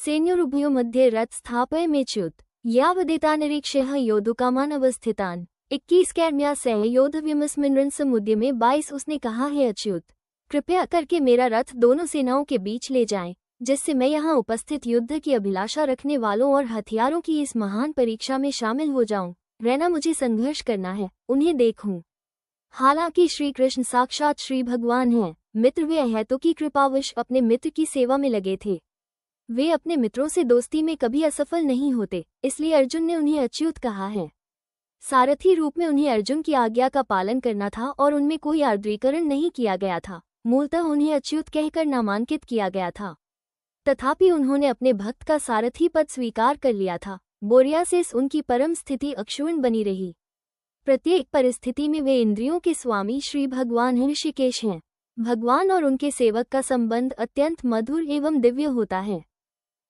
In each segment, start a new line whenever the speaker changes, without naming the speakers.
सैन्योरुभयो मध्ये रथ स्थापयमेच्युत यावदेतानिरीक्ष्यः योद्धुकामान् अवस्थितान् 21 सह योद्धव्यमस्मिन् समुद्र में 22 उसने कहा है अच्युत कृपया करके मेरा रथ दोनों सेनाओं के बीच ले जाएं, जिससे मैं यहाँ उपस्थित युद्ध की अभिलाषा रखने वालों और हथियारों की इस महान परीक्षा में शामिल हो जाऊं। रहना मुझे संघर्ष करना है, उन्हें देखूं। हालांकि श्री कृष्ण साक्षात श्री भगवान हैं, मित्र वे अहेतु की कृपावश अपने मित्र की सेवा में लगे थे। वे अपने मित्रों से दोस्ती में कभी असफल नहीं होते, इसलिए अर्जुन ने उन्हें अच्युत कहा है। सारथी रूप में उन्हें अर्जुन की आज्ञा का पालन करना था और उनमें कोई आर्द्रीकरण नहीं किया गया था। मूलतः उन्हें अच्युत कहकर नामांकित किया गया था। तथापि उन्होंने अपने भक्त का सारथी पद स्वीकार कर लिया था। बोरियासिस उनकी परम स्थिति अक्षुण्ण बनी रही। प्रत्येक परिस्थिति में वे इंद्रियों के स्वामी श्री भगवान ऋषिकेश हैं। भगवान और उनके सेवक का संबंध अत्यंत मधुर एवं दिव्य होता है।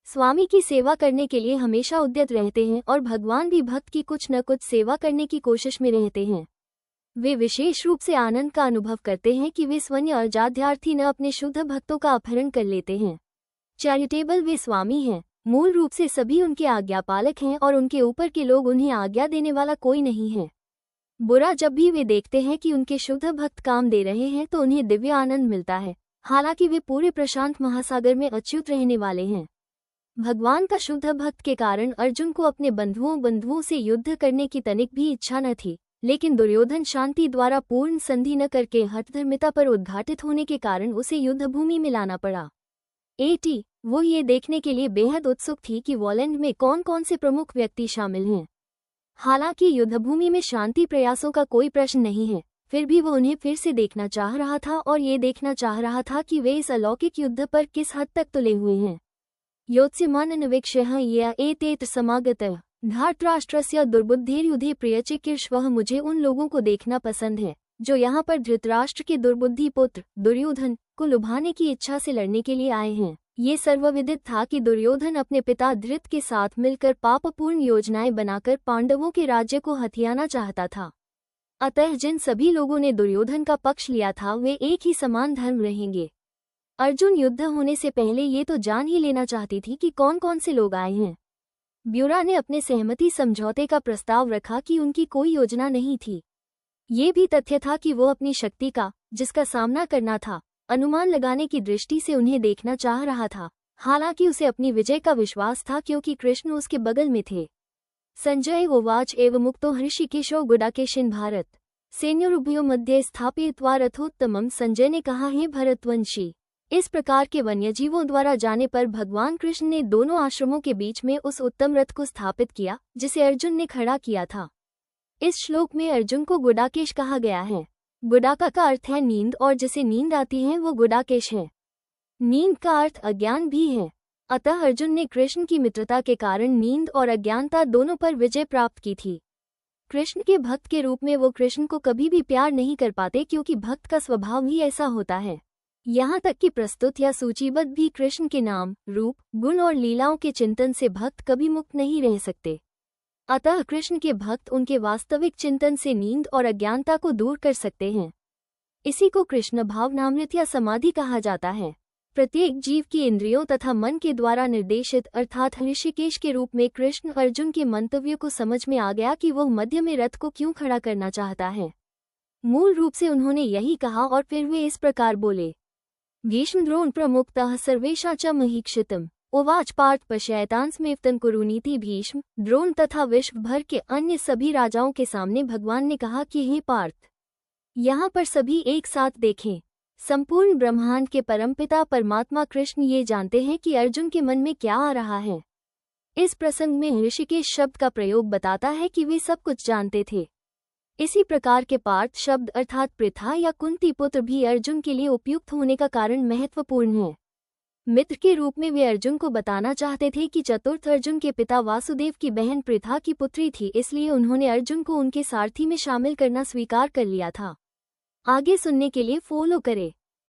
स्वामी की सेवा करने के लिए हमेशा उद्यत रहते हैं और भगवान भी भक्त की कुछ न कुछ सेवा करने की कोशिश में रहते हैं। वे विशेष रूप से आनंद का अनुभव करते हैं कि वे स्वयं और जाध्यार्थी न अपने शुद्ध भक्तों का अपहरण कर लेते हैं। चैरिटेबल वे स्वामी हैं, मूल रूप से सभी उनके आज्ञापालक हैं और उनके ऊपर के लोग उन्हें आज्ञा देने वाला कोई नहीं है। बुरा जब भी वे देखते हैं कि उनके शुद्ध भक्त काम दे रहे हैं तो उन्हें दिव्य आनंद मिलता है। हालांकि वे पूरे प्रशांत महासागर में अच्युत रहने वाले हैं। भगवान का शुद्ध भक्त के कारण अर्जुन को अपने बंधुओं से युद्ध करने की तनिक भी इच्छा न थी, लेकिन दुर्योधन शांति द्वारा पूर्ण संधि न करके हठधर्मिता पर उद्घाटित होने के कारण उसे युद्धभूमि में लाना पड़ा। वो ये देखने के लिए बेहद उत्सुक थी कि वॉलैंड में कौन कौन से प्रमुख व्यक्ति शामिल हैं। हालांकि युद्धभूमि में शांति प्रयासों का कोई प्रश्न नहीं है, फिर भी वो उन्हें फिर से देखना चाह रहा था और ये देखना चाह रहा था कि वे इस अलौकिक युद्ध पर किस हद तक तुले हुए हैं। योत्स्यमाननवीक्ष्यः ये एतेत समागतः धार्तराष्ट्रस्य दुर्बुद्धिर्युधे प्रियचिकीर्षवः। मुझे उन लोगों को देखना पसंद है जो यहाँ पर धृतराष्ट्र के दुर्बुद्धि पुत्र दुर्योधन को लुभाने की इच्छा से लड़ने के लिए आए हैं। ये सर्वविदित था कि दुर्योधन अपने पिता धृत के साथ मिलकर पापपूर्ण योजनाएं बनाकर पांडवों के राज्य को हथियाना चाहता था। अतः जिन सभी लोगों ने दुर्योधन का पक्ष लिया था वे एक ही समान धर्म रहेंगे। अर्जुन युद्ध होने से पहले ये तो जान ही लेना चाहती थी कि कौन कौन से लोग आए हैं। ब्यूरा ने अपने सहमति समझौते का प्रस्ताव रखा कि उनकी कोई योजना नहीं थी। ये भी तथ्य था कि वो अपनी शक्ति का, जिसका सामना करना था, अनुमान लगाने की दृष्टि से उन्हें देखना चाह रहा था। हालांकि उसे अपनी विजय का विश्वास था क्योंकि कृष्ण उसके बगल में थे। संजय उवाच एवं मुक्तो हृषिकेशो गुडाकेशिन भारत सैन्योरुभयो मध्ये स्थापयित्वा रथोत्तमम्। संजय ने कहा, हे भरतवंशी, इस प्रकार के वन्यजीवों द्वारा जाने पर भगवान कृष्ण ने दोनों आश्रमों के बीच में उस उत्तम रथ को स्थापित किया जिसे अर्जुन ने खड़ा किया था। इस श्लोक में अर्जुन को गुडाकेश कहा गया है। गुडाका का अर्थ है नींद और जिसे नींद आती है वो गुडाकेश है। नींद का अर्थ अज्ञान भी है। अतः अर्जुन ने कृष्ण की मित्रता के कारण नींद और अज्ञानता दोनों पर विजय प्राप्त की थी। कृष्ण के भक्त के रूप में वो कृष्ण को कभी भी प्यार नहीं कर पाते क्योंकि भक्त का स्वभाव ही ऐसा होता है। यहाँ तक कि प्रस्तुत या सूचीबद्ध भी कृष्ण के नाम, रूप, गुण और लीलाओं के चिंतन से भक्त कभी मुक्त नहीं रह सकते। अतः कृष्ण के भक्त उनके वास्तविक चिंतन से नींद और अज्ञानता को दूर कर सकते हैं। इसी को कृष्ण भावनामृत या समाधि कहा जाता है। प्रत्येक जीव की इंद्रियों तथा मन के द्वारा निर्देशित अर्थात ऋषिकेश के रूप में कृष्ण अर्जुन के मंतव्य को समझ में आ गया कि वह मध्य में रथ को क्यों खड़ा करना चाहता है। मूल रूप से उन्होंने यही कहा और फिर वे इस प्रकार बोले, भीष्म द्रोण प्रमुक्तः सर्वेषां च महीक्षितम् उवाच पार्थ पश्यैतांस्मेवतं कुरुनीति। भीष्म, द्रोण तथा विश्व भर के अन्य सभी राजाओं के सामने भगवान ने कहा कि हे पार्थ, यहाँ पर सभी एक साथ देखें। संपूर्ण ब्रह्मांड के परमपिता परमात्मा कृष्ण ये जानते हैं कि अर्जुन के मन में क्या आ रहा है। इस प्रसंग में ऋषिकेश शब्द का प्रयोग बताता है कि वे सब कुछ जानते थे। इसी प्रकार के पार्थ शब्द अर्थात पृथा या कुंती पुत्र भी अर्जुन के लिए उपयुक्त होने का कारण महत्वपूर्ण है। मित्र के रूप में वे अर्जुन को बताना चाहते थे कि चतुर्थ अर्जुन के पिता वासुदेव की बहन पृथा की पुत्री थी, इसलिए उन्होंने अर्जुन को उनके सारथी में शामिल करना स्वीकार कर लिया था। आगे सुनने के लिए फॉलो करें।